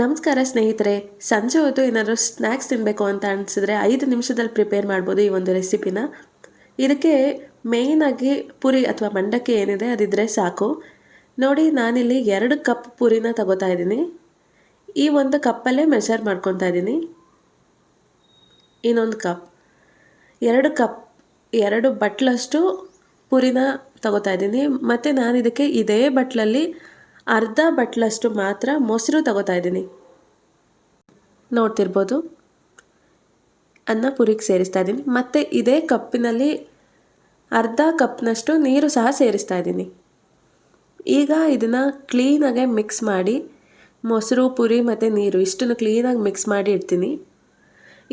ನಮಸ್ಕಾರ ಸ್ನೇಹಿತರೆ. ಸಂಜೆ ಹೊತ್ತು ಏನಾದರೂ ಸ್ನ್ಯಾಕ್ಸ್ ತಿನ್ನಬೇಕು ಅಂತ ಅನಿಸಿದ್ರೆ 5 ನಿಮಿಷದಲ್ಲಿ ಪ್ರಿಪೇರ್ ಮಾಡ್ಬೋದು ಈ ಒಂದು ರೆಸಿಪಿನ. ಇದಕ್ಕೆ ಮೇಯ್ನಾಗಿ ಪುರಿ ಅಥವಾ ಮಂಡಕ್ಕಿ ಏನಿದೆ ಅದಿದ್ರೆ ಸಾಕು. ನೋಡಿ, ನಾನಿಲ್ಲಿ 2 ಕಪ್ ಪುರಿನ ತಗೋತಾ ಇದ್ದೀನಿ. ಈ ಒಂದು ಕಪ್ಪಲ್ಲೇ ಮೆಷರ್ ಮಾಡ್ಕೊತಾ ಇದ್ದೀನಿ. ಇನ್ನೊಂದು ಕಪ್, 2 ಕಪ್, 2 ಬಟ್ಲಷ್ಟು ಪುರಿನ ತಗೋತಾ ಇದ್ದೀನಿ. ಮತ್ತು ನಾನು ಇದಕ್ಕೆ ಇದೇ ಬಟ್ಲಲ್ಲಿ ಅರ್ಧ ಬಟ್ಲಷ್ಟು ಮಾತ್ರ ಮೊಸರು ತಗೋತಾ ಇದ್ದೀನಿ. ನೋಡ್ತಿರ್ಬೋದು, ಅನ್ನ ಪುರಿಗೆ ಸೇರಿಸ್ತಾ ಇದ್ದೀನಿ. ಮತ್ತು ಇದೇ ಕಪ್ಪಿನಲ್ಲಿ ಅರ್ಧ ಕಪ್ನಷ್ಟು ನೀರು ಸಹ ಸೇರಿಸ್ತಾ ಇದ್ದೀನಿ. ಈಗ ಇದನ್ನು ಕ್ಲೀನಾಗೆ ಮಿಕ್ಸ್ ಮಾಡಿ, ಮೊಸರು, ಪುರಿ ಮತ್ತು ನೀರು ಇಷ್ಟನ್ನು ಕ್ಲೀನಾಗಿ ಮಿಕ್ಸ್ ಮಾಡಿ ಇಡ್ತೀನಿ.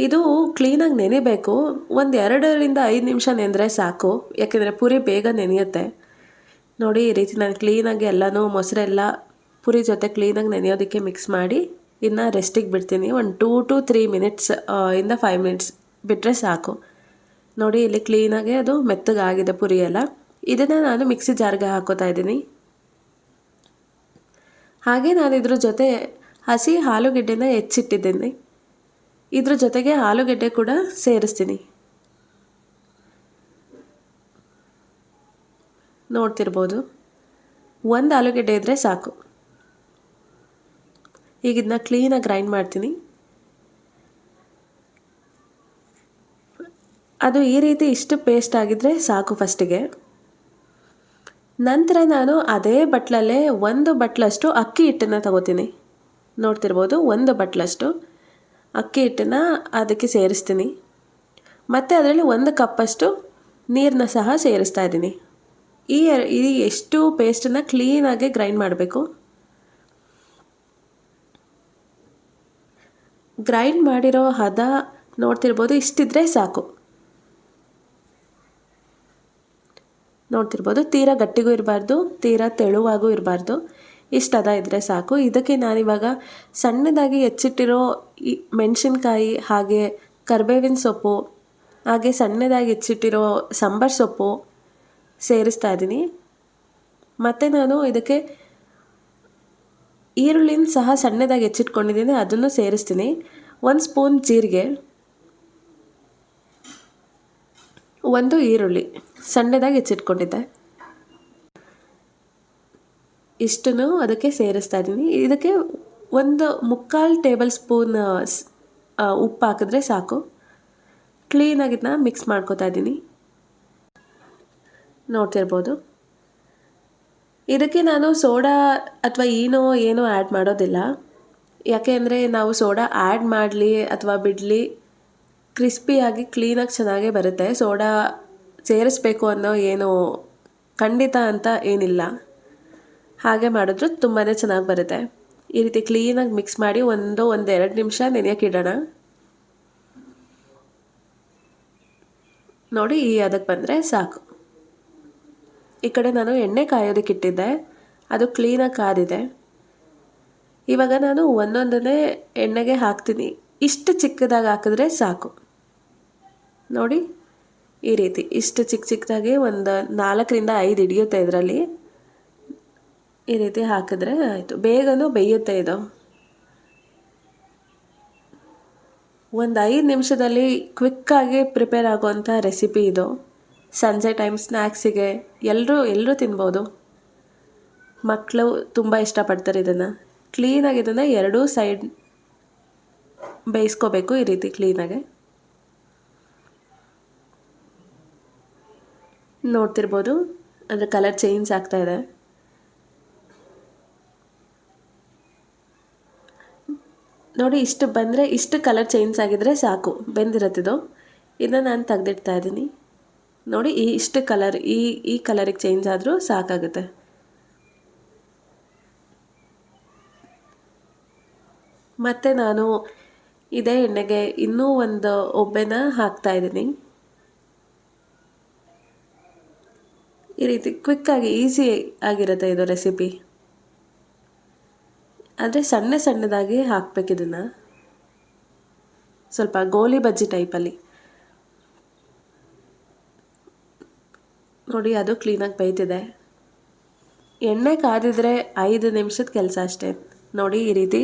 ಇದು ಕ್ಲೀನಾಗಿ ನೆನೆಬೇಕು. ಒಂದು 2ರಿಂದ 5 ನಿಮಿಷ ನೆಂದರೆ ಸಾಕು, ಯಾಕೆಂದರೆ ಪುರಿ ಬೇಗ ನೆನೆಯುತ್ತೆ. ನೋಡಿ, ಈ ರೀತಿ ನಾನು ಕ್ಲೀನಾಗಿ ಎಲ್ಲನೂ ಮೊಸರೆಲ್ಲ ಪುರಿ ಜೊತೆ ಕ್ಲೀನಾಗಿ ನೆನೆಯೋದಕ್ಕೆ ಮಿಕ್ಸ್ ಮಾಡಿ ಇನ್ನು ರೆಸ್ಟಿಗೆ ಬಿಡ್ತೀನಿ. ಒಂದು 2 to 3 ಮಿನಿಟ್ಸ್ ಇಂದ 5 ಮಿನಿಟ್ಸ್ ಬಿಟ್ಟರೆ ಸಾಕು. ನೋಡಿ, ಇಲ್ಲಿ ಕ್ಲೀನಾಗಿ ಅದು ಮೆತ್ತಗಾಗಿದೆ ಪುರಿ ಎಲ್ಲ. ಇದನ್ನು ನಾನು ಮಿಕ್ಸಿ ಜಾರ್ಗೆ ಹಾಕೋತಾ ಇದ್ದೀನಿ. ಹಾಗೆ ನಾನು ಇದ್ರ ಜೊತೆ ಹಸಿ ಆಲೂಗೆಡ್ಡೆನ ಹೆಚ್ಚಿಟ್ಟಿದ್ದೀನಿ. ಇದ್ರ ಜೊತೆಗೆ ಆಲೂಗೆಡ್ಡೆ ಕೂಡ ಸೇರಿಸ್ತೀನಿ. ನೋಡ್ತಿರ್ಬೋದು, 1 ಆಲೂಗೆಡ್ಡೆ ಇದ್ದರೆ ಸಾಕು. ಈಗ ಇದನ್ನ ಕ್ಲೀನಾಗಿ ಗ್ರೈಂಡ್ ಮಾಡ್ತೀನಿ. ಅದು ಈ ರೀತಿ ಇಷ್ಟು ಪೇಸ್ಟ್ ಆಗಿದ್ದರೆ ಸಾಕು ಫಸ್ಟಿಗೆ. ನಂತರ ನಾನು ಅದೇ ಬಟ್ಲಲ್ಲೇ 1 ಬಟ್ಲಷ್ಟು ಅಕ್ಕಿ ಹಿಟ್ಟನ್ನು ತಗೋತೀನಿ. ನೋಡ್ತಿರ್ಬೋದು, 1 ಬಟ್ಲಷ್ಟು ಅಕ್ಕಿ ಹಿಟ್ಟನ್ನು ಅದಕ್ಕೆ ಸೇರಿಸ್ತೀನಿ. ಮತ್ತು ಅದರಲ್ಲಿ 1 ಕಪ್ಪಷ್ಟು ನೀರನ್ನ ಸಹ ಸೇರಿಸ್ತಾ ಇದ್ದೀನಿ. ಈ ಎಷ್ಟು ಪೇಸ್ಟನ್ನು ಕ್ಲೀನಾಗಿ ಗ್ರೈಂಡ್ ಮಾಡಬೇಕು. ಗ್ರೈಂಡ್ ಮಾಡಿರೋ ಹದ ನೋಡ್ತಿರ್ಬೋದು, ಇಷ್ಟಿದ್ರೆ ಸಾಕು. ನೋಡ್ತಿರ್ಬೋದು, ತೀರಾ ಗಟ್ಟಿಗೂ ಇರಬಾರ್ದು, ತೀರಾ ತೆಳುವಾಗೂ ಇರಬಾರ್ದು, ಇಷ್ಟು ಹದ ಇದ್ದರೆ ಸಾಕು. ಇದಕ್ಕೆ ನಾನಿವಾಗ ಸಣ್ಣದಾಗಿ ಹೆಚ್ಚಿಟ್ಟಿರೋ ಈ ಮೆಣಸಿನ್ಕಾಯಿ, ಹಾಗೆ ಕರಿಬೇವಿನ ಸೊಪ್ಪು, ಹಾಗೆ ಸಣ್ಣದಾಗಿ ಹೆಚ್ಚಿಟ್ಟಿರೋ ಸಾಂಬಾರು ಸೊಪ್ಪು ಸೇರಿಸ್ತಾ ಇದ್ದೀನಿ. ಮತ್ತು ನಾನು ಇದಕ್ಕೆ ಈರುಳ್ಳಿನ ಸಹ ಸಣ್ಣದಾಗಿ ಹೆಚ್ಚಿಟ್ಕೊಂಡಿದ್ದೀನಿ, ಅದನ್ನು ಸೇರಿಸ್ತೀನಿ. 1 ಸ್ಪೂನ್ ಜೀರಿಗೆ, 1 ಈರುಳ್ಳಿ ಸಣ್ಣದಾಗಿ ಹೆಚ್ಚಿಟ್ಕೊಂಡಿದ್ದೆ, ಇಷ್ಟನ್ನು ಅದಕ್ಕೆ ಸೇರಿಸ್ತಾ ಇದ್ದೀನಿ. ಇದಕ್ಕೆ 1/4 ಟೇಬಲ್ ಸ್ಪೂನ್ ಉಪ್ಪು ಹಾಕಿದ್ರೆ ಸಾಕು. ಕ್ಲೀನಾಗಿ ಇದನ್ನ ಮಿಕ್ಸ್ ಮಾಡ್ಕೊತಾ ಇದ್ದೀನಿ. ನೋಡ್ತಿರ್ಬೋದು, ಇದಕ್ಕೆ ನಾನು ಸೋಡಾ ಅಥವಾ ಏನೋ ಆ್ಯಡ್ ಮಾಡೋದಿಲ್ಲ. ಯಾಕೆ ಅಂದರೆ ನಾವು ಸೋಡಾ ಆ್ಯಡ್ ಮಾಡಲಿ ಅಥವಾ ಬಿಡಲಿ, ಕ್ರಿಸ್ಪಿಯಾಗಿ ಕ್ಲೀನಾಗಿ ಚೆನ್ನಾಗೇ ಬರುತ್ತೆ. ಸೋಡಾ ಸೇರಿಸ್ಬೇಕು ಅನ್ನೋ ಏನು ಖಂಡಿತ ಅಂತ ಏನಿಲ್ಲ. ಹಾಗೆ ಮಾಡಿದ್ರು ತುಂಬಾ ಚೆನ್ನಾಗಿ ಬರುತ್ತೆ. ಈ ರೀತಿ ಕ್ಲೀನಾಗಿ ಮಿಕ್ಸ್ ಮಾಡಿ 1-2 ನಿಮಿಷ ನೆನೆಯೋಕೆ ಇಡೋಣ. ನೋಡಿ, ಈ ಅದಕ್ಕೆ ಬಂದರೆ ಸಾಕು. ಈ ಕಡೆ ನಾನು ಎಣ್ಣೆ ಕಾಯೋದಕ್ಕೆ ಇಟ್ಟಿದ್ದೆ, ಅದು ಕ್ಲೀನಾಗಿ ಕಾದಿದೆ. ಇವಾಗ ನಾನು ಒಂದೊಂದನ್ನೇ ಎಣ್ಣೆಗೆ ಹಾಕ್ತೀನಿ. ಇಷ್ಟು ಚಿಕ್ಕದಾಗಿ ಹಾಕಿದ್ರೆ ಸಾಕು. ನೋಡಿ, ಈ ರೀತಿ ಇಷ್ಟು ಚಿಕ್ಕದಾಗಿ ಒಂದು 4ರಿಂದ 5 ಹಿಡಿಯುತ್ತೆ ಇದರಲ್ಲಿ. ಈ ರೀತಿ ಹಾಕಿದ್ರೆ ಆಯಿತು, ಬೇಗನೂ ಬೇಯುತ್ತೆ ಇದು. ಒಂದು 5 ನಿಮಿಷದಲ್ಲಿ ಕ್ವಿಕ್ಕಾಗಿ ಪ್ರಿಪೇರ್ ಆಗುವಂಥ ರೆಸಿಪಿ ಇದು. ಸಂಜೆ ಟೈಮ್ ಸ್ನ್ಯಾಕ್ಸಿಗೆ ಎಲ್ಲರೂ ತಿನ್ಬೋದು. ಮಕ್ಕಳು ತುಂಬ ಇಷ್ಟಪಡ್ತಾರೆ ಇದನ್ನು. ಕ್ಲೀನಾಗಿ ಇದನ್ನು 2 ಸೈಡ್ ಬೇಯಿಸ್ಕೋಬೇಕು ಈ ರೀತಿ ಕ್ಲೀನಾಗೆ. ನೋಡ್ತಿರ್ಬೋದು, ಅದರ ಕಲರ್ ಚೇಂಜ್ ಆಗ್ತಾಯಿದೆ. ನೋಡಿ, ಇಷ್ಟು ಬಂದರೆ, ಇಷ್ಟು ಕಲರ್ ಚೇಂಜ್ ಆಗಿದ್ರೆ ಸಾಕು, ಬೆಂದಿರತ್ತಿದು. ಇದನ್ನು ನಾನು ತೆಗೆದಿಡ್ತಾ ಇದ್ದೀನಿ. ನೋಡಿ, ಇಷ್ಟು ಕಲರ್ ಈ ಕಲರಿಗೆ ಚೇಂಜ್ ಆದರೂ ಸಾಕಾಗುತ್ತೆ. ಮತ್ತು ನಾನು ಇದೇ ಎಣ್ಣೆಗೆ ಇನ್ನೂ ಒಂದು ಒಬ್ಬೆನ ಹಾಕ್ತಾ ಇದ್ದೀನಿ. ಈ ರೀತಿ ಕ್ವಿಕ್ಕಾಗಿ ಈಸಿ ಆಗಿರುತ್ತೆ ಇದು ರೆಸಿಪಿ. ಆದರೆ ಸಣ್ಣದಾಗಿ ಹಾಕ್ಬೇಕು ಇದನ್ನು, ಸ್ವಲ್ಪ ಗೋಲಿ ಬಜ್ಜಿ ಟೈಪಲ್ಲಿ. ನೋಡಿ, ಅದು ಕ್ಲೀನಾಗಿ ಬೇಯ್ತಿದೆ. ಎಣ್ಣೆ ಕಾದಿದ್ರೆ 5 ನಿಮಿಷದ ಕೆಲಸ ಅಷ್ಟೇ. ನೋಡಿ, ಈ ರೀತಿ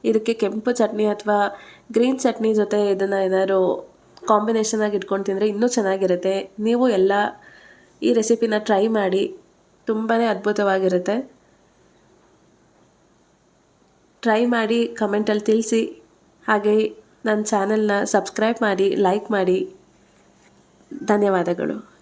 ಇದಕ್ಕೆ ಕೆಂಪು ಚಟ್ನಿ ಅಥವಾ ಗ್ರೀನ್ ಚಟ್ನಿ ಜೊತೆ ಇದನ್ನು ಏನಾದ್ರು ಕಾಂಬಿನೇಷನ್ ಆಗಿ ಇಟ್ಕೊಂಡು ತಿಂದರೆ ಇನ್ನೂ ಚೆನ್ನಾಗಿರುತ್ತೆ. ನೀವು ಎಲ್ಲ ಈ ರೆಸಿಪಿನ ಟ್ರೈ ಮಾಡಿ, ತುಂಬಾ ಅದ್ಭುತವಾಗಿರುತ್ತೆ. ಟ್ರೈ ಮಾಡಿ ಕಮೆಂಟಲ್ಲಿ ತಿಳಿಸಿ. ಹಾಗೆ ನನ್ನ ಚಾನಲ್ನ ಸಬ್ಸ್ಕ್ರೈಬ್ ಮಾಡಿ, ಲೈಕ್ ಮಾಡಿ. ಧನ್ಯವಾದಗಳು.